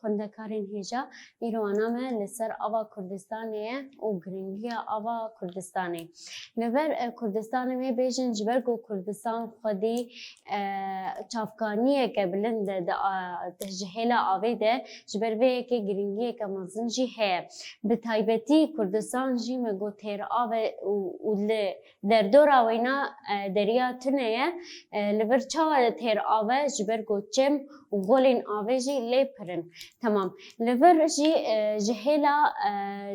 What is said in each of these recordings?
خوندکارین هیجا ایروانا ما لسر آوا کردستانیه و گرینگی آوا کردستانی لبر کردستان می بیشن جبر کو کردستان خودی چافکانیه که بلند جهلا آویده جبر وی که گرینگی که مزنجی هه به تایبتی کردستان جی مگو تیر آو و در دور آوینا دریا تنه لبر چاو تیر آو جبر کو چم و گولین آویجی لیپرن تمام لبر جی جهلا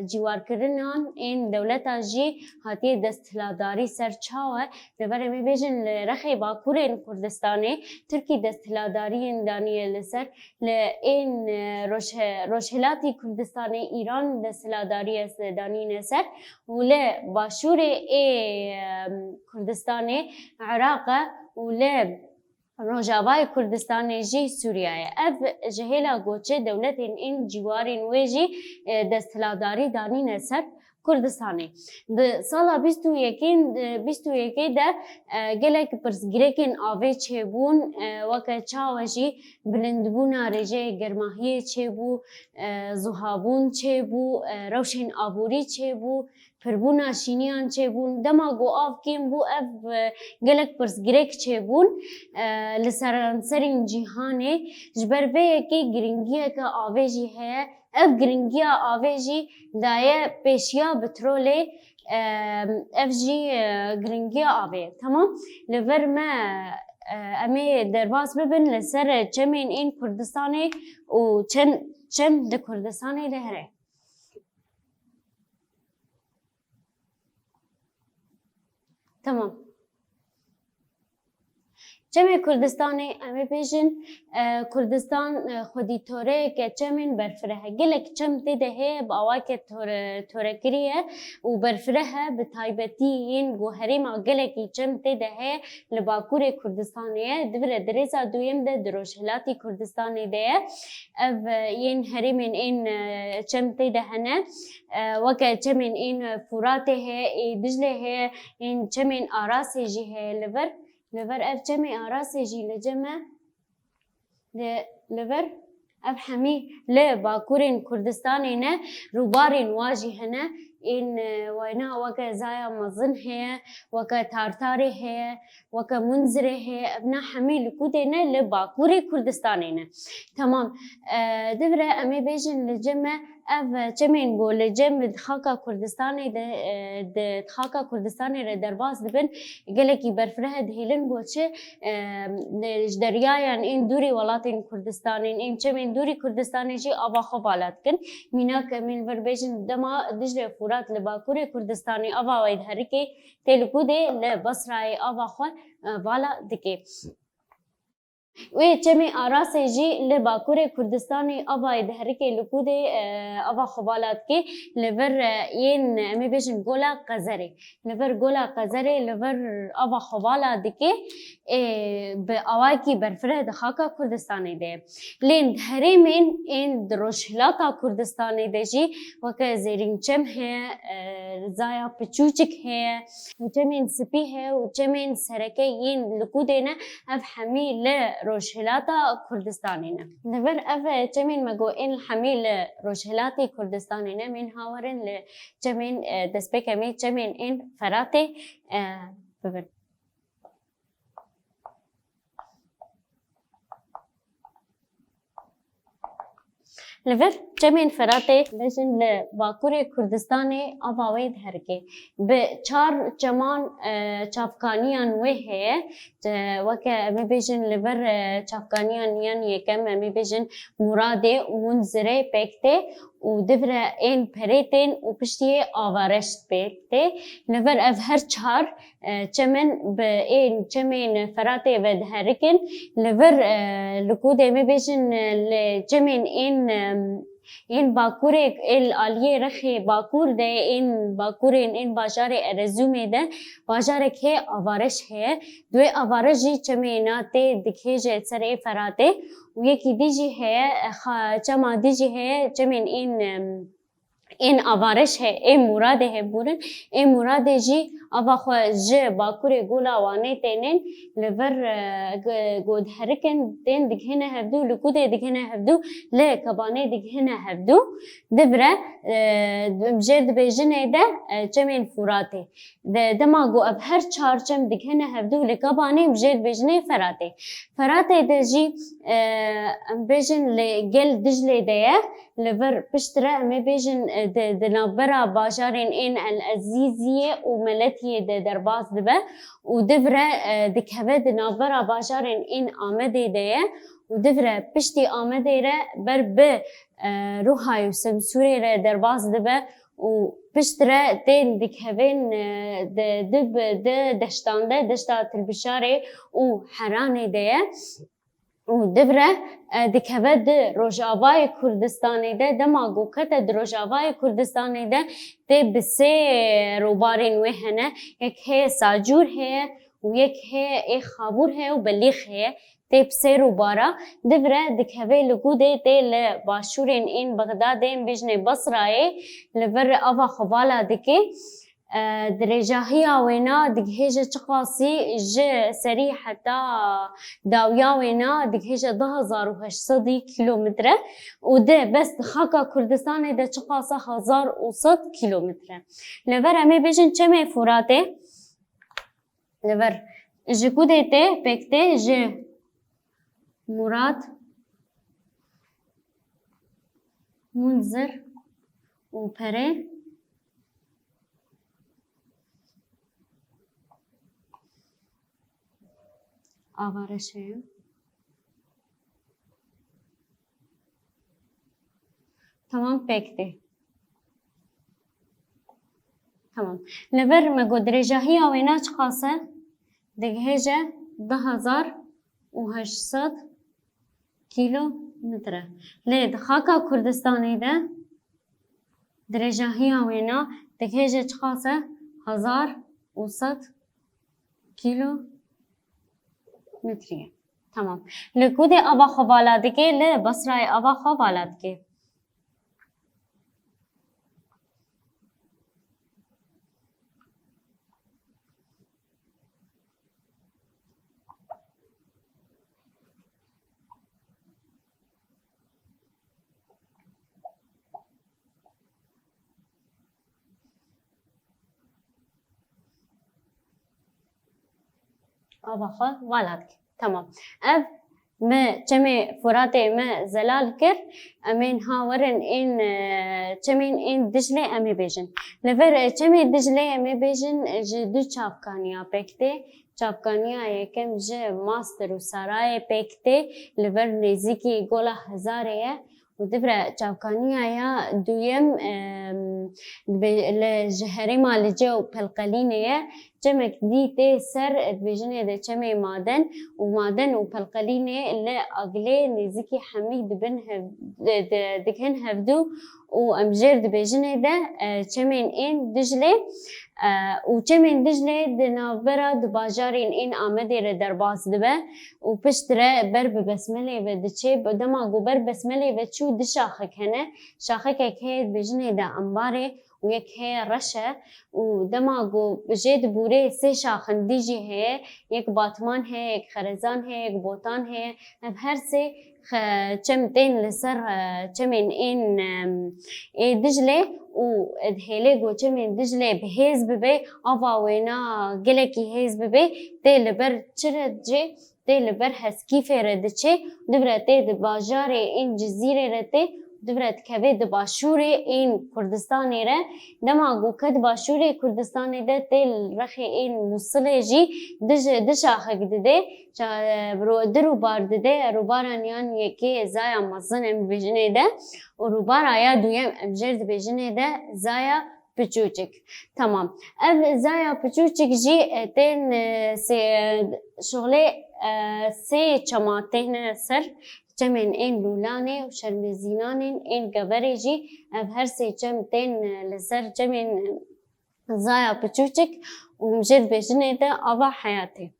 جوار کردنان این دولتا جی هاتی دستهلاداری سر چاوه لبر می بیشن رخی باکورین کردستانی ترکی دستهلاداری دانیه لسر این روشهلاتی کردستانی ایران دستهلاداری است دانی نسر ولی باشور کردستانی عراق ولی روجاوای کردستان جی سوریه اف جهلا گوچه دولت این جوارین ویجی دستهلاداری دانی نسر کردستانی د سالا 21 ده گلک پرسگریکن آوی چه بون وکه چاوشی بلندبون رجه گرماهی چه بو زهابون چه بو روشن آبوری چه بو پربونا شینیان چه بون دما گو آف کیم بو اف گلک پرسگریک چه بون لسرانسرین جیهانه جبر وی که گرینگیه که آوی جی هه اف گرینگیا آویجی دایه پیشیا بتروله اف جی گرینگیا آوی تمام لور ما امی درواز ببین لسر چمین این کردستانی و چم ده کردستانی لهره تمام چمه کردستانی امی پیشن کردستان خودی توره که چمن برفره گلک چم دیده هی با آوائی که توره کریه و برفره به تایبتی این گوهری ما گلکی چم دیده هی لباکور کردستانیه دوره دریزا دویم ده دروشهلاتی کردستانی ده این هریمین این چم دیده هنه وکه چمن این فوراته هی دجله هی این چمن آراسی جی هی لور اف جمع آراسی جی لجمع لور اف حمی لباکورین کردستانی نه روبارین واجی هنه این وینا وکه زایا مزن هه وکه تارتاری هه وکه منظره هه ابنا حمی لکوده نه لباکوری کردستانی نه تمام دوره امی بیشن لجمع اف چمین گو لجم خاکا کردستانی ده خاکا کردستانی را درباز دبن گلکی برفره دهیلن گوچه دریایان این دوری ولاتین کردستانی این چمین دوری کردستانی جی آبا خوب آلات کن مینا که من وربیشن دما دجل فورات لباکور کردستانی آبا وید هرکی تلکو ده لبصرای آبا خو والا دکی وی چمی آراسی جی لباکور کردستانی آبای دهرکی لکوده آبا خوالات که لور این امی بیشن گولا قزره لور گولا قزره لور آبا خوالات که به آوائی کی برفره دخاکا کردستانی ده لین هریمین این دروشهلاتا کردستانی ده جی وکه زیرین چم ہے زایا پچوچک ہے و چمین سپی ہے و چمین سرکه این لکوده نه اف حمی روشهلاتا کردستانی نه نور اف چمین مگو این حمیل روشهلاتی کردستانی نه من هاورن ل چمین دسپکمی چمین این فراته ببر لور چمین فراته بشن لباکور کردستانی آباوید هرکی به چار چمان چافکانیان ویه وکه می بیشن لور چافکانیان یعنی یکم می بیشن مراده منظره پکته و دفره این پریتین و پشتی آوارشت پکته لور اف هر چهار چمن به این چمین فراته ود هرکن لور لکوده می بیشن چمین این باکور آلیه رخی باکور ده این باکور این بازار ارزومه ده بازار که آوارش ہے دوی آوارشی چمیناته دکیجه سر فراته و یکی دیجی ہے چما دیجی ہے چمین این آوارش ہے این مراد ہے بورن این مراد جی آوا خو جه باکوری گولا وانه تینن لور گود هرکن تین دگهنه هفدو لکوده دگهنه هفدو لی کبانه دگهنه هفدو دبره بجرد بیجنه ده چمین فراته دماغو اب هر چارچم دگهنه هفدو لکبانه بجرد بیجنه فراته ده جی بیجن لگل دجله ده لور پشتره امی بیجن دنابرا باجارین این العزیزیه و ملتیه ده درباز دبه و دفره دکهوه دنابرا باجارین این آمده ده و دفره پشتی آمده ره بر به روحای و سمسوری ره درباز دبه و پشتره دین دکهوین ده دشتانده دشتا تلبشاره و حرانه ده و دبره دکهوه ده روژاوای کردستانی ده دماغو کته ده روژاوای کردستانی ده ده بسه روبارین وهنه یک هی ساجور هی و یک هی خابور هی و بلیخ هی ده بسه روبارا دبره دکهوه لگوده ده لباشورین این بغداد این بجنه بصرای لبر آوا خوالا دکی درجاهی آوینا دگهیجه چقاسی جه سری حتی داویا وینا دگهیجه 2800 کیلومتره و ده بس خاکا کردستان ده چقاسه 1100 کیلومتره لور امی بیجن چمه فراته لور جه کوده ته پکته جه مراد منذر و پره آوارشه tamam pekti tamam لبر مگو درجاهی آوینا چقاسه دگهجه 2800 کیلومتره لید خاکا کردستانی ده درجاهی آوینا دگهجه چقاسه 1100 کیلومتریه tamam لکودی آبا خوالات که ل بصرای آبا خوالات که آبا خوالات که tamam ev me çeme Fırat'e me zelal kir emin haverin in çemin in Dicle emi bejin lever çeme Dicle emi bejin ji du çapkaniya pekte çapkaniya yekem ji master u saray pekte lever neziki gola hazareye و دبره چاوکانیا یا دویم لجهری مالجه و پلقلینه جمك دي تي سر بيجني ده چمي معدن و پلقلینه اللي اغلي نزيكي حميد بن دكهن هفدو و امجر ده بيجني ده چمين این دجله و چمین دجله دنابرا دباجارین این آمده را درباز دبه و پشت را بر بسمله و دچه دماغو بر بسمله و چو دشاخک هنه شاخک که بجنه ده انباره و یک هی رشه و دماغو بجد بوره سه شاخن دیجی هی یک باتمان هی یک خرزان هی یک بوتان هی هر سه چمتين لسر چمين این دجله و دهله گو چمين دجله بهز ببه آوا وینا گلکی هز ببه تل بر چرد جه تل بر هسکی فرد چه دبره ته باجار این جزیره رته دبره کبه د باشور این کردستانی ره دماغو کد باشور کردستانی ده تل رخی این موصله جی دشاخه گده برو درو بار ده روبارانیان یکی زایا مزن ام بجنه ده و روبار آیا دویم امجرد بجنه ده زایا پچوچک tamam ev zaya پچوچک جی تن سی شغله سی چماتین سر چمن این لولانه و شرمزینانین این گوری جی اف هر سی چم تن لسر چمن زایا پچوچک و مجد بجنه ده آوا حیاته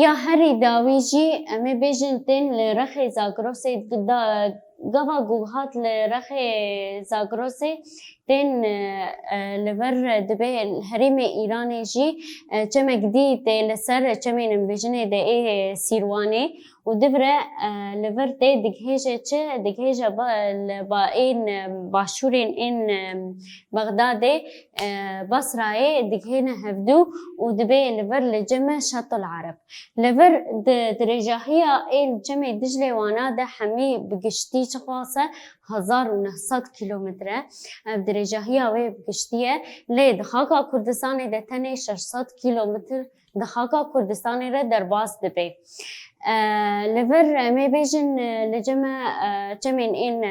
یا هری داوی جی امی بجن تن لرخی زاگروسی گوا گوهات لرخی زاگروسی تين لبر دبي الهرم إيراني جي كما جديد لسر كما نبجني ده إيه سيرواني ودبرة لبر ده دقهجة دقهجة بائن باشورين إن بغداد بصرة دقهنا هفدو ودبي لبر لجمع شط العرب لبر درجاهية إن جمع دجلة وانا ده حمي بقشتي خاصة 1900 كيلومتر بدرجاهية وي بقشتية لي دخاقا كردستاني ده تني 600 كيلومتر دخاقا كردستاني را درباس دبي لفر مي بيجن لجمع جمين إن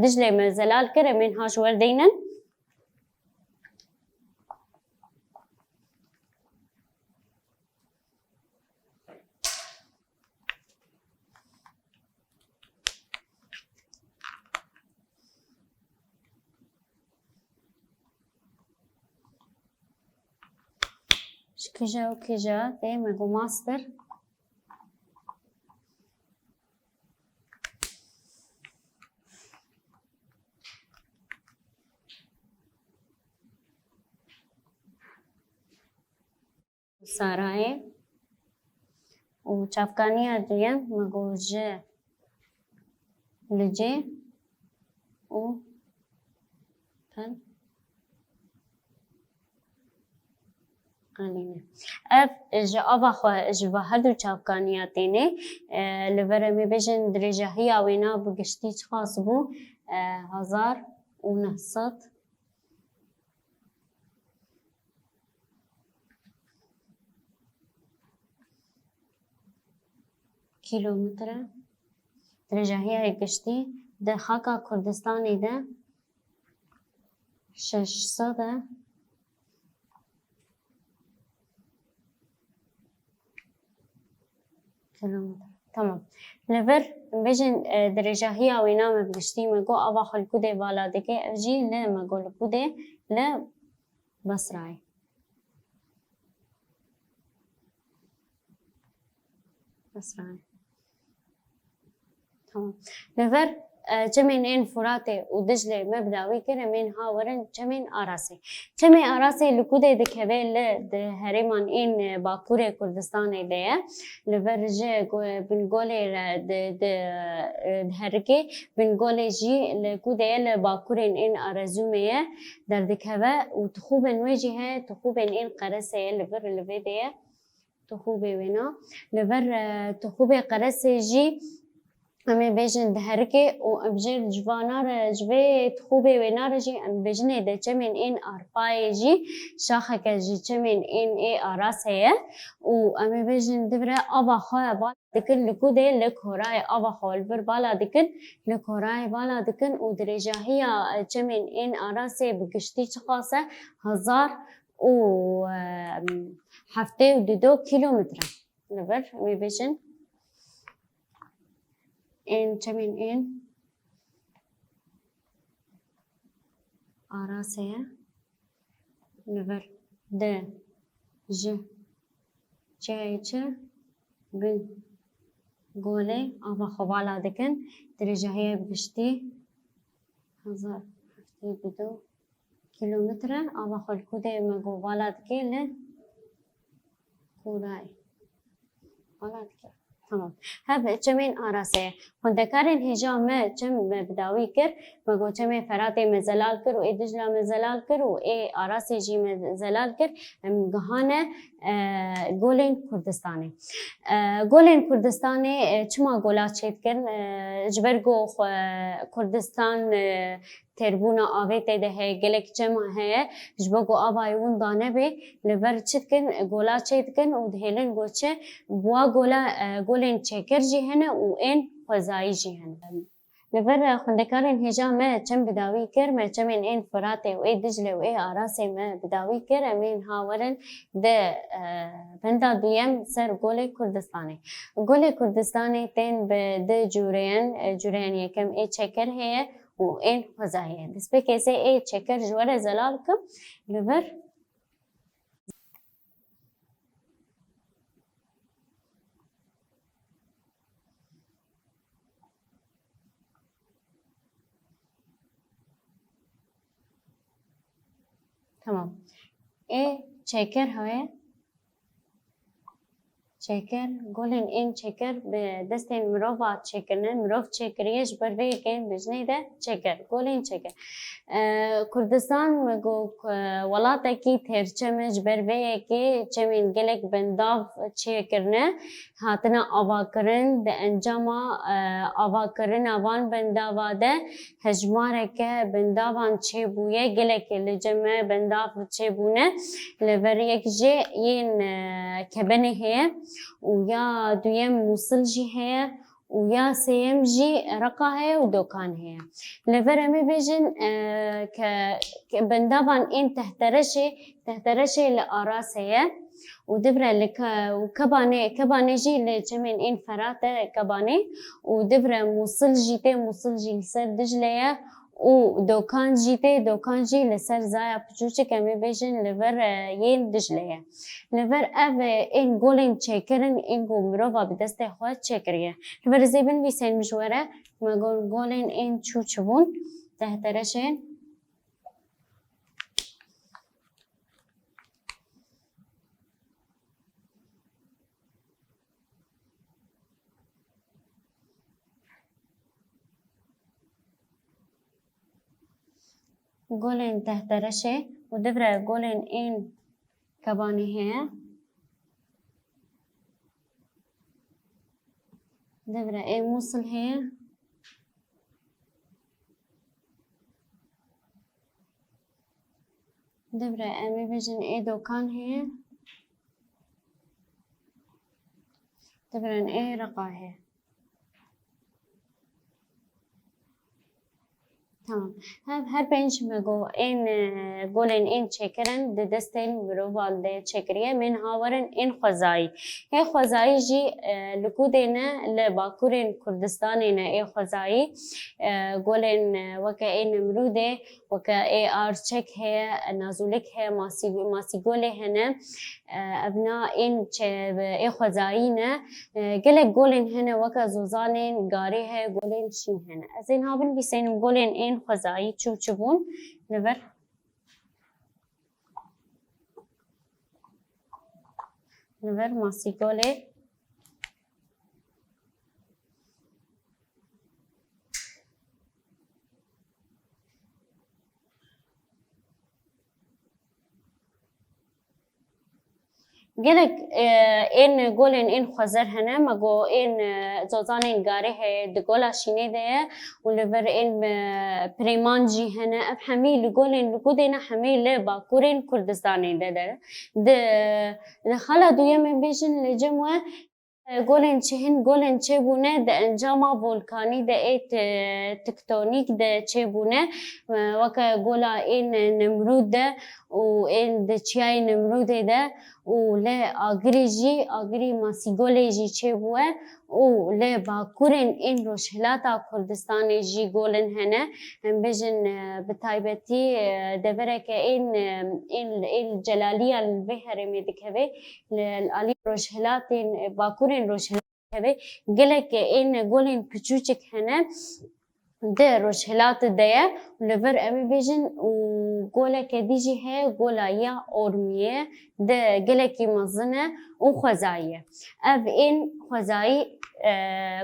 دجلة مزلال كره من هاش وردينن كيجا وكيجا تي ماغو ماستر ساراي وشافكانيا ديا ماغو جي لجي و كان قليلا اف جواب خو جواب هردو چاوکانیاتینه لورمی بجن درجه هی اوینا بگشتی خاص بو 1900 کیلومتر درجه هی گشتی ده خاکا کردستانی ده 600 كيلومتر تمام لفر بيجن درجة هي وينام بقشتي مجو أبا خلقودي بالا دكي أجي لما قول قودي لا بصراي بصراي تمام لفر جمين إن فراتي ودجلة مبدأوي كره من هاورن جمين آراسي جمين آراسي لكوده دكهبه لهرمان إن باكورة كردستان ده لبرجة بنقولي دهركي بنقولي جي لكوده لباكورين إن آرزومية در دكهبه وتخوبن وجهه تخوبن إن قرسه لبر لبده تخوبه ونا لبر تخوبه قرسه جي أمي بيجن دهركي وأبجر جوانار جبت خوبي ونارجي أم بيجني ده جمين إن أرباي جي شاخة كجي جمين إن إيه أراس هي وأمي بيجن دبرة أبا خواه بالا دكن لكوده لكوراي أبا خواه البر بالا دكن لكوراي بالا دكن ودرجة هي جمين إن أراس بقشتي خاصة 1072 كيلومتر نبر أمي بيجن إن جمين إن آراسية نفر د ج جايچ بن قولي أبا خبالا دكن درجة هي بشتي 1072 كيلومتر أبا خلقودي مگو بالا دكين كوراي بالا دكين تمام هذا جمين آراسه هندكارن هجامه جم بداوي كر مگو جمين فراتي مزلال كر و دجلا مزلال كر و آراسه جي مزلال كر جهانه گولين كردستاني گولين كردستاني چما گولات شيد كن جبرگو كردستان تربونا آویت ده هی گلک جمع هی جبگو آبایون دانه بی لبر چت کن گولا چت کن و دهلن گوچه بوا گولن چکر جی هنه و این خزایی جی هنه لبر خندکارن هجا ما چم بداوی کر ما چمن این فراته و ای دجله و ای آراسه ما بداوی کر امین هاورن ده بندا دویم سر گول کردستانی گول کردستانی تن به ده جورین یکم ای چکر هی و این خزایه دست به کسی ای چکر جوار زلال کم لبر تمام. ايه چکر های چکر گلن این چکر به دست مروفا چکرنن مروف چکریش بر وی کن بجنه ده چکر گلن چکر کردستان مگو ولاتا کی ترچمش بر وی کی چمین گلک بنداف چکرنه هاتنا آوا کرن ده انجاما آوا کرن آوان بنداوا ده هجماره که بنداوان چه بویه گلک لجمع بنداف چه بونه لبر یک جه این کبنه هه ويا دويم موصل جي هي ويا سيم جي رقا هي ودوكان هي لفر امي بيجن بندابان ان تهترشي لأراس هي ودبرة لك وكباني جي لجمين ان فراته كباني ودبرة موصل جي لسر دجلية ودوكان جي لسر زايا بجوشي كمي بيجن لفر ين دجلية لفر اف این گولین چکرن این گو مروفا بدسته خواهد چکریه لفر زیبن بیسین مجوره مگو گولین این چوچبون تهترشین گولین تهترشه و دفره گولین این کبانی هه دبره اي موصل هي دبره امي بيجن اي دوكان هي دبره اي رقا هي تمام هر بینچ مگو این گولن این چکرن ده دستین بروال ده چکریه من هاورن این خوزایی هی خوزایی جی لکودینه لباکورین کردستانینه ای خوزایی گولن وکا این نمروده وکا ای آرچک هی نازولک هی ماسی گوله هنه ابنا این چه ای خوزایی نه گلک گولن هنه وکا زوزانین گاری هی گولن شین هنه از این هابن بیسین گولن این خوزایی چوبون لبر ماسی گوله گلک این گولن این خوزر هنه مگو این زوزانین گاره هی دگولا شینه ده و لبر این پریمانجی هنه اب همی لگولن لگودینا همی لبا کورین کردستانی ده ده خلا دویم بیشن لجموه گولن چه بونه ده انجاما ولکانی ده ایت تکتونیک ده چه بونه وکا گولا این نمرود ده و این ده چیای نمرود ده و لی آگری ماسی گوله جی چه بوه و لی باکورن این روشهلاتا کردستان جی گولن هنه هم بجن بتایبتی دبره که این جلالیه البهره میدکه العلی روشهلاتین باکورن روشهلات هبه گلک این گولن پچوچک هنه ده روشهلات ده لور امی بیجن و گولک دیجی هه گولا یا اورمیه ده گلکی مزنه و خوزاییه اف این خوزایی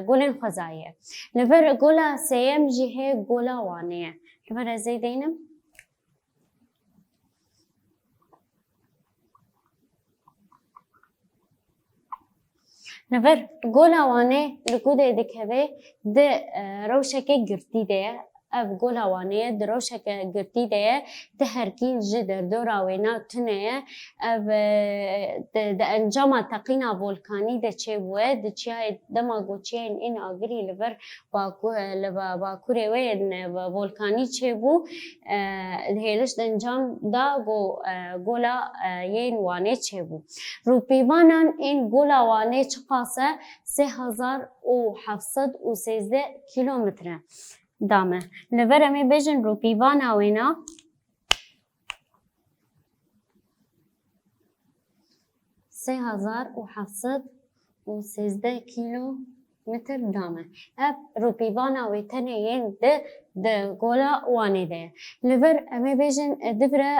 گولن خوزاییه لور گولا سیم جی هه گولا وانیه لور زیدینم نفر گولا وانه لکوده دکه ده روشک گرتی ده اف گولا وانه ده روشک گرتی ده ده هرکین جدر دورا وینا تنه اف ده انجام تقینا ولکانی ده چه بوه ده چه دماغو چه این آگری لبر باکوره وین ولکانی چه بو هیلش ده انجام دا گولا یین وانه چه بو روپیوانان این گولا وانه چه قاسه 3713 کیلومتره دامه لورمی بیجن روپیوانا وینا 3713 کیلومتر متر دامه اف روپیوانا و تنین ده گولا وانه ده لور امی بیشن دفره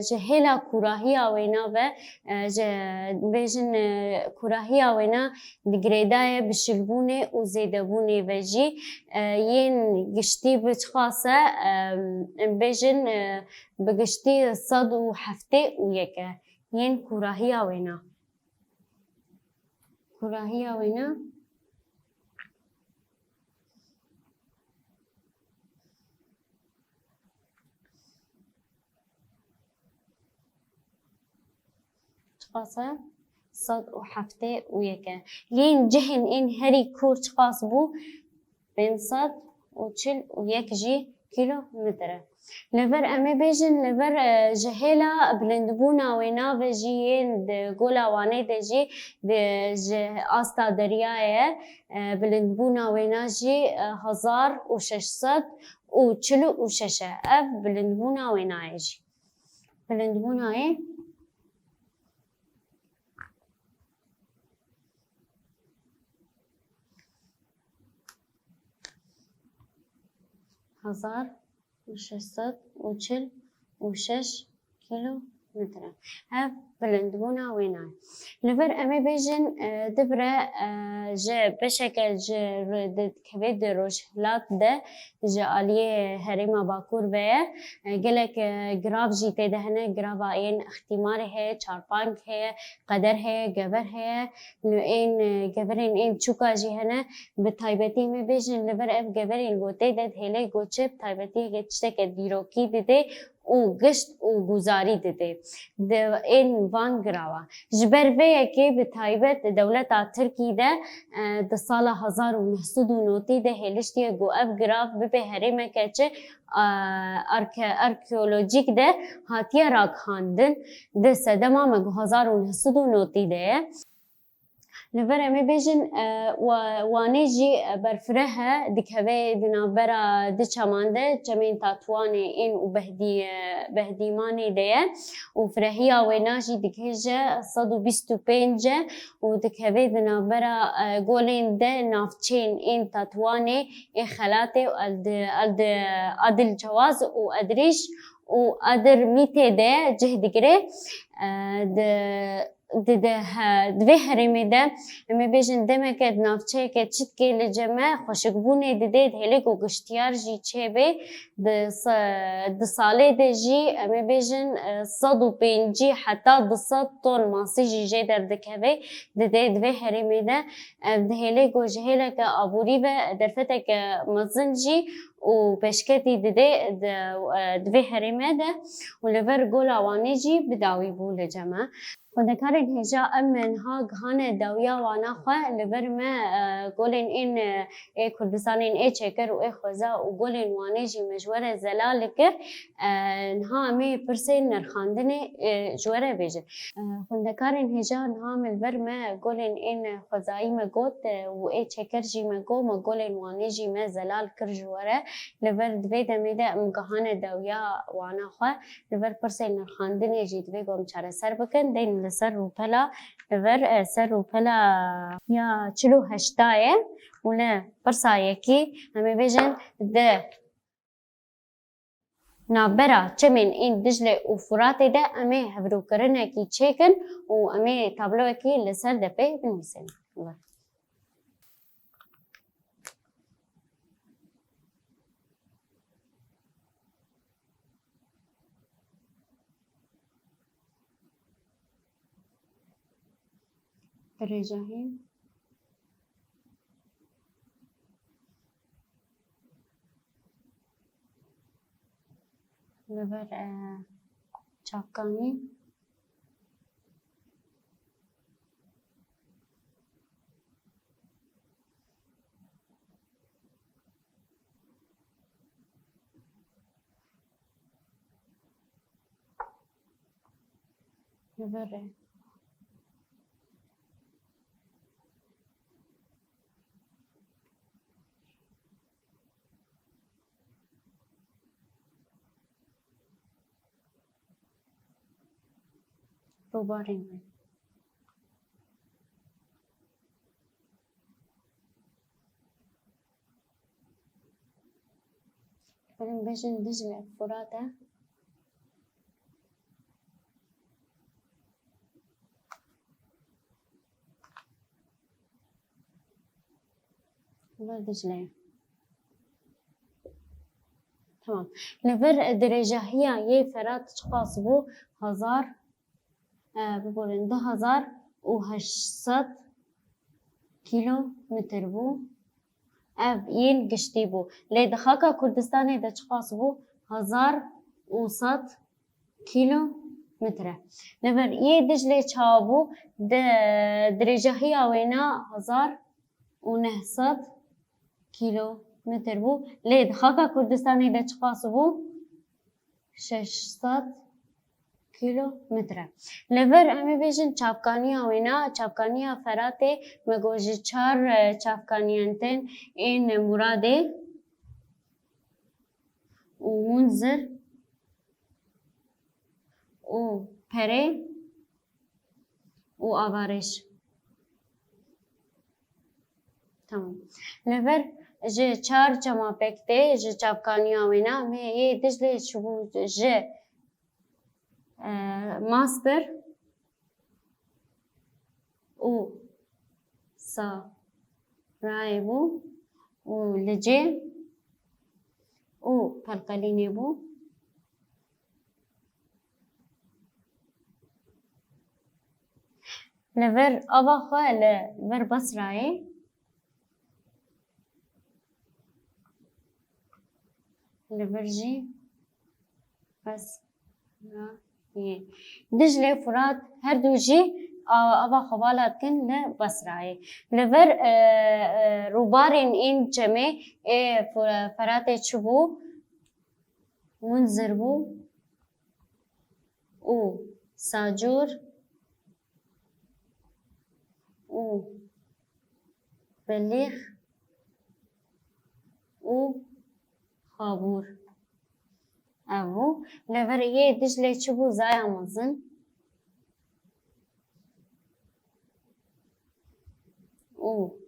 جهلا کوراهی آوینا و بیشن کوراهی آوینا دگریدای بشلبونه و زیدبونه و جی ین گشتی بچخاصه بیشن بگشتی 107 ین کوراهی آوینا کوراهی آوینا چقاسه 107 لين جهن إن هري كور چقاس بو بين 141 جي كيلو متر لفر أمي بيجن لفر جهلا بلندبونا وينا بجيين قولا واني دجي آستا درياية بلندبونا وينا جي 1646 أف بلندبونا وينا يجي بلندبونا هزار وششصد وشش كيلو متر هاف بلندبونا ويناي لفر أمي بيجن دبرة جا بشكل جا كبيد روشلات ده جا آلية هريمة باكور بيه قلك جراف جي تدهنا جرافين اختمار هي چارپانك هي قدر هي جبر هي نو این جبرين این چوكا جي هنا بتايبتي مي بيجن لفر اف جبرين گوته ده هيله گوچه بتايبتي گچتك ديروكي ده او گشت او گزاری دیده این وان گراوا جبر وی که به تایبت دولت ترکی ده ده سال 1990 ده هلشتی گو اف گراف به هرم کچه ارکئولوژیک ده هاتیه راکاندن ده سدما مگو 1990 ده لفر أمي بيجن وانيجي برفرها دكهوي دنابرا دشمانده جمين تاتواني إن وبهدي ماني ده وفرهيا ويناجي دكهجة 125 ودكهوي دنابرا قولين ده نافتشين إن تاتواني إن خلاتي وأدل جواز وأدريش وأدر ميتة ده جهد جري دوی هرمی ده امی بیشن دم کد نافچه کد چت که لجمع خوشک بونه دیده هلی کو گشتیار جی چه به د ساله ده جی امی بیشن 105 حتی 200 تن ماسی جی در دکه دیده دوی هرمی ده هلی کو جهله که آبوری و درفته که مزن جی و پشکتی دیده دوی هرمی ده و لور گل آوانی جی بداوی بوله جمع خدكارن هجا أمن ها غانة داويا وانا خوا لبرما قولن إن كردستانين چكر و خوزا و قولن وانه جي مجوره زلال كر نها أمي برسين نرخاندنه جوره بيجن خدكارن هجا نها ملبرما قولن إن خوزاي مگوت و چكر جي مگو ما قولن وانه جي ما زلال كر جوره لبر دوی دميده امگهانه داويا وانا خوا لبر برسين نرخاندنه جي دوی گم چاره سر بکن دين لسر روپلا لور سر روپلا یا 48 ولا برسایه کی همه بیشن ده نابرا چمن این دجله و فرات ده همه هفرو کرنه کی چکن و همه تابلو کی لسر دپه بنویسن رجاهیم لبر چاکانی لبر روبارين بریم بجن دجله فراته ولا دجله تمام لفر درجة هي يه فرات تقاس بو 1000 بقولن 2800 كيلو متر بو اف ين قشتي بو لي دخاكا كردستاني دا تقاس بو 1100 كيلو متر لفر يه دجلي چابو درجة هي وينا 1900 كيلو متر بو لید خاکا کردستانی دا چقاس بو 600 كيلو متر لور امی بیشن چاپکانیا وینا چاپکانیا فراته مگوجی 4 چاپکانیانتن این مراده و منذر و پره و آوارش تمام لور جه 4 جمع پکته جه چاپکانیا وینا می یه دجله چبو جه ماستر او سا رای بو و لجه او پرقلینه بو لور آبا خواه لور بس رای لورجي بس دجلة فرات هردو جي أبا خبالات كن لبصرة لور روبارين إن جمع فرات شبو منذر بو و ساجور و بليغ و خابور اوو لور یه دجله چبو زایا مزن او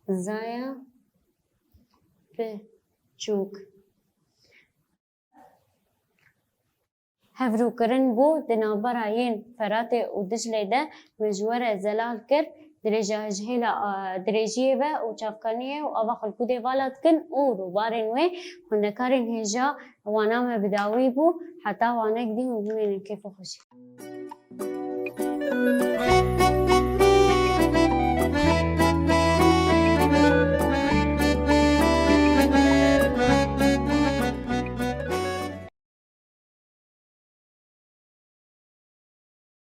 زایا به چوک هفرو کرن بو دنابرا ین فرات و دجله ده مجوره زلال کر درجة جهيلة درجية با وشافكانية وأبا خلقو دي والات كن وروبارين وي هنكارين هجا وانا ما بداوي بو حتى وانا قدي وبمين كيف خوشي